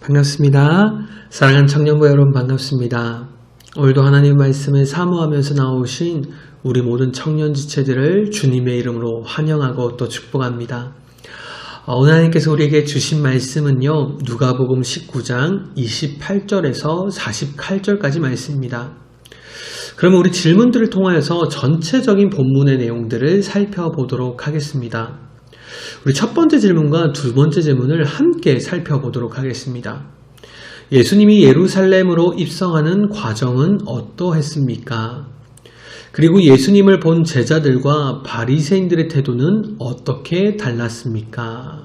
반갑습니다. 사랑하는 청년부 여러분 반갑습니다. 오늘도 하나님 말씀을 사모하면서 나오신 우리 모든 청년 지체들을 주님의 이름으로 환영하고 또 축복합니다. 오늘 하나님께서 우리에게 주신 말씀은요, 누가복음 19장 28절에서 48절까지 말씀입니다. 그럼 우리 질문들을 통하여서 전체적인 본문의 내용들을 살펴보도록 하겠습니다. 우리 첫 번째 질문과 두 번째 질문을 함께 살펴보도록 하겠습니다. 예수님이 예루살렘으로 입성하는 과정은 어떠했습니까? 그리고 예수님을 본 제자들과 바리새인들의 태도는 어떻게 달랐습니까?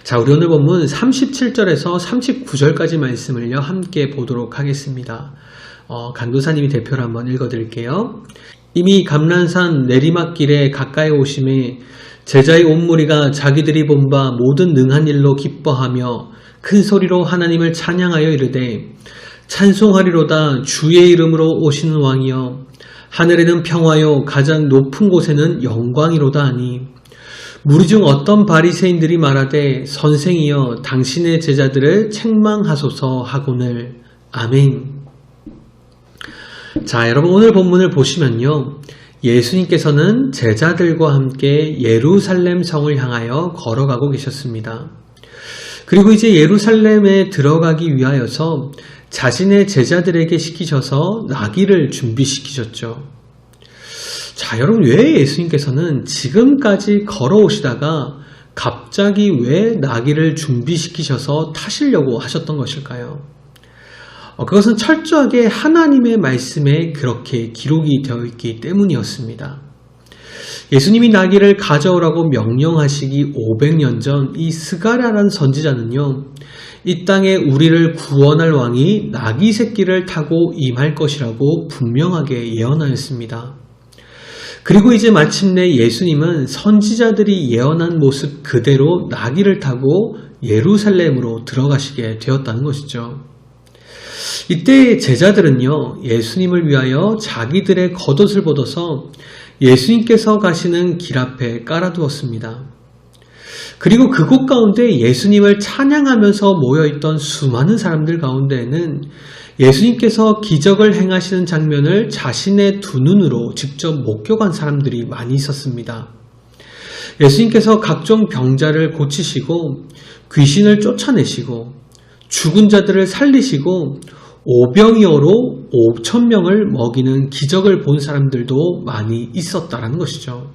자, 우리 오늘 본문 37절에서 39절까지 말씀을요, 함께 보도록 하겠습니다. 간도사님이 대표를 한번 읽어드릴게요. 이미 감람산 내리막길에 가까이 오심에 제자의 온 무리가 자기들이 본 바 모든 능한 일로 기뻐하며 큰 소리로 하나님을 찬양하여 이르되 찬송하리로다 주의 이름으로 오시는 왕이여 하늘에는 평화요 가장 높은 곳에는 영광이로다 하니 무리 중 어떤 바리새인들이 말하되 선생이여 당신의 제자들을 책망하소서 하거늘. 아멘. 자, 여러분 오늘 본문을 보시면요, 예수님께서는 제자들과 함께 예루살렘 성을 향하여 걸어가고 계셨습니다. 그리고 이제 예루살렘에 들어가기 위하여서 자신의 제자들에게 시키셔서 나귀를 준비시키셨죠. 자, 여러분 왜 예수님께서는 지금까지 걸어오시다가 갑자기 왜 나귀를 준비시키셔서 타시려고 하셨던 것일까요? 그것은 철저하게 하나님의 말씀에 그렇게 기록이 되어 있기 때문이었습니다. 예수님이 나귀를 가져오라고 명령하시기 500년 전 이 스가랴라는 선지자는요, 이 땅에 우리를 구원할 왕이 나귀 새끼를 타고 임할 것이라고 분명하게 예언하였습니다. 그리고 이제 마침내 예수님은 선지자들이 예언한 모습 그대로 나귀를 타고 예루살렘으로 들어가시게 되었다는 것이죠. 이때 제자들은요, 예수님을 위하여 자기들의 겉옷을 벗어서 예수님께서 가시는 길 앞에 깔아두었습니다. 그리고 그곳 가운데 예수님을 찬양하면서 모여있던 수많은 사람들 가운데에는 예수님께서 기적을 행하시는 장면을 자신의 두 눈으로 직접 목격한 사람들이 많이 있었습니다. 예수님께서 각종 병자를 고치시고 귀신을 쫓아내시고 죽은 자들을 살리시고 오병이어로 5,000명을 먹이는 기적을 본 사람들도 많이 있었다라는 것이죠.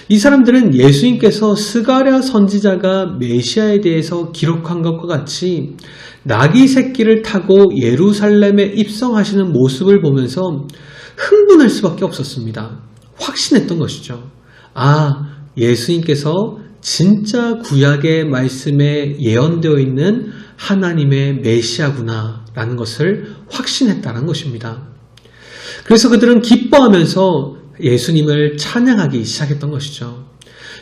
이 사람들은 예수님께서 스가랴 선지자가 메시아에 대해서 기록한 것과 같이 나귀 새끼를 타고 예루살렘에 입성하시는 모습을 보면서 흥분할 수밖에 없었습니다. 확신했던 것이죠. 아, 예수님께서 진짜 구약의 말씀에 예언되어 있는 하나님의 메시아구나 라는 것을 확신했다는 것입니다. 그래서 그들은 기뻐하면서 예수님을 찬양하기 시작했던 것이죠.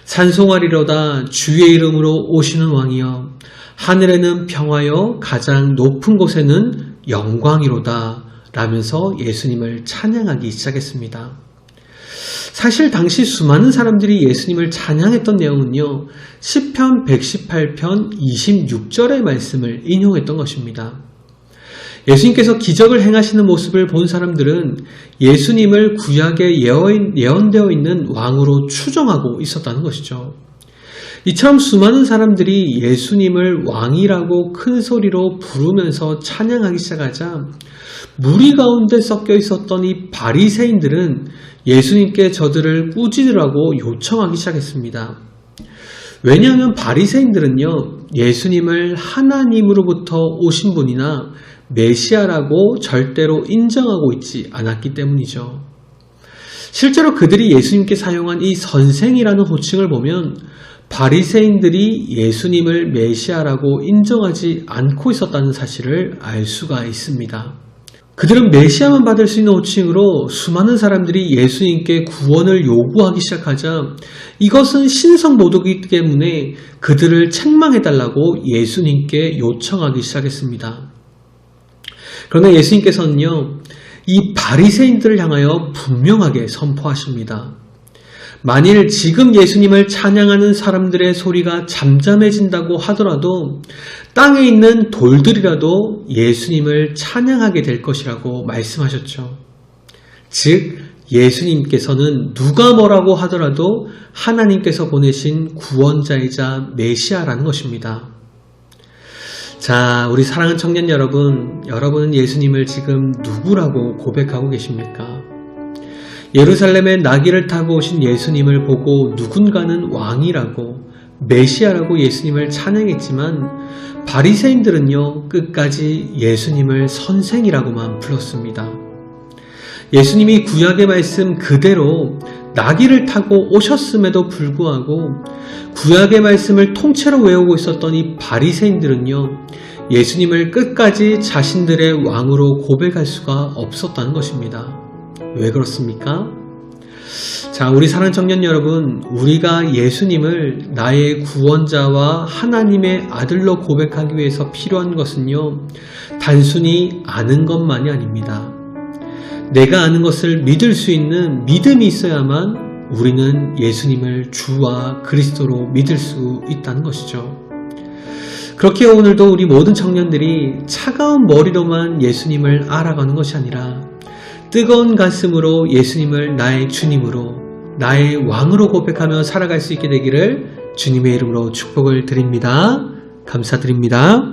찬송하리로다 주의 이름으로 오시는 왕이여 하늘에는 평화여 가장 높은 곳에는 영광이로다 라면서 예수님을 찬양하기 시작했습니다. 사실 당시 수많은 사람들이 예수님을 찬양했던 내용은요, 시편 118편 26절의 말씀을 인용했던 것입니다. 예수님께서 기적을 행하시는 모습을 본 사람들은 예수님을 구약에 예언되어 있는 왕으로 추정하고 있었다는 것이죠. 이처럼 수많은 사람들이 예수님을 왕이라고 큰 소리로 부르면서 찬양하기 시작하자 무리 가운데 섞여 있었던 이 바리새인들은 예수님께 저들을 꾸짖으라고 요청하기 시작했습니다. 왜냐하면 바리새인들은요, 예수님을 하나님으로부터 오신 분이나 메시아라고 절대로 인정하고 있지 않았기 때문이죠. 실제로 그들이 예수님께 사용한 이 선생이라는 호칭을 보면 바리새인들이 예수님을 메시아라고 인정하지 않고 있었다는 사실을 알 수가 있습니다. 그들은 메시아만 받을 수 있는 호칭으로 수많은 사람들이 예수님께 구원을 요구하기 시작하자 이것은 신성 모독이기 때문에 그들을 책망해달라고 예수님께 요청하기 시작했습니다. 그러나 예수님께서는요, 이 바리새인들을 향하여 분명하게 선포하십니다. 만일 지금 예수님을 찬양하는 사람들의 소리가 잠잠해진다고 하더라도 땅에 있는 돌들이라도 예수님을 찬양하게 될 것이라고 말씀하셨죠. 즉 예수님께서는 누가 뭐라고 하더라도 하나님께서 보내신 구원자이자 메시아라는 것입니다. 자, 우리 사랑하는 청년 여러분은 예수님을 지금 누구라고 고백하고 계십니까? 예루살렘에 나귀를 타고 오신 예수님을 보고 누군가는 왕이라고, 메시아라고 예수님을 찬양했지만 바리새인들은요, 끝까지 예수님을 선생이라고만 불렀습니다. 예수님이 구약의 말씀 그대로 나귀를 타고 오셨음에도 불구하고 구약의 말씀을 통째로 외우고 있었던 이 바리새인들은요, 예수님을 끝까지 자신들의 왕으로 고백할 수가 없었다는 것입니다. 왜 그렇습니까? 자, 우리 사랑하는 청년 여러분, 우리가 예수님을 나의 구원자와 하나님의 아들로 고백하기 위해서 필요한 것은요, 단순히 아는 것만이 아닙니다. 내가 아는 것을 믿을 수 있는 믿음이 있어야만 우리는 예수님을 주와 그리스도로 믿을 수 있다는 것이죠. 그렇게 오늘도 우리 모든 청년들이 차가운 머리로만 예수님을 알아가는 것이 아니라 뜨거운 가슴으로 예수님을 나의 주님으로, 나의 왕으로 고백하며 살아갈 수 있게 되기를 주님의 이름으로 축복을 드립니다. 감사드립니다.